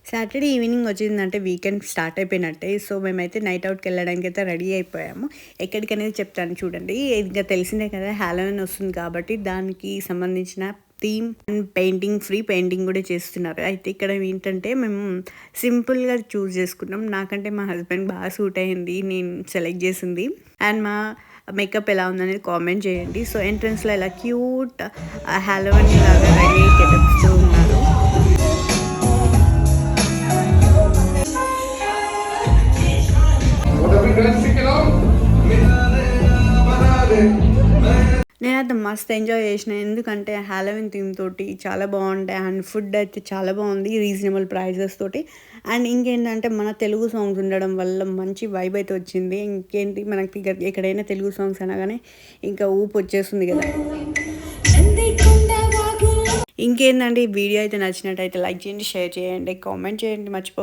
Saturday evening వచ్చిందంటే weekend start అయిపోయినట్టే. So, మేమైతే నైట్ అవుట్‌కి వెళ్ళడానికైతే రెడీ అయిపోయాము. ఎక్కడికనేది చెప్తాను చూడండి. ఇంకా తెలిసిందే కదా! హాలోవీన్ వస్తుంది కాబట్టి దానికి సంబంధించిన theme and painting free painting కూడా చేస్తున్నారు. అయితే ఇక్కడ ఏంటంటే మేము సింపుల్‌గా చూజ్ చేసుకున్నాం. నాకంటే మా హస్బెండ్ బాగా సూట్ అయింది. నేను సెలెక్ట్ చేసింది. అండ్ మా మేకప్ ఎలా ఉందనేది కామెంట్ చేయండి. సో, ఎంట్రన్స్‌లో ఇలా క్యూట్ హాలోవీన్ లాగా రెడీ అయ్యి గెటప్స్‌తో ఉన్నారు. నేనైతే మస్త్ ఎంజాయ్ చేసిన. ఎందుకంటే హాలోవీన్ థీమ్ తోటి చాలా బాగుంటాయి. అండ్ ఫుడ్ అయితే చాలా బాగుంది రీజనబుల్ ప్రైజెస్ తోటి. అండ్ ఇంకేంటంటే మన తెలుగు సాంగ్స్ ఉండడం వల్ల మంచి వైబ్ అయితే వచ్చింది. ఇంకేంటి మనకి ఎక్కడైనా తెలుగు సాంగ్స్ అనగానే ఇంకా ఊపు వచ్చేస్తుంది కదా! ఇంకేందండి, వీడియో అయితే నచ్చినట్టయితే లైక్ చేయండి, షేర్ చేయండి, కామెంట్ చేయండి మర్చిపో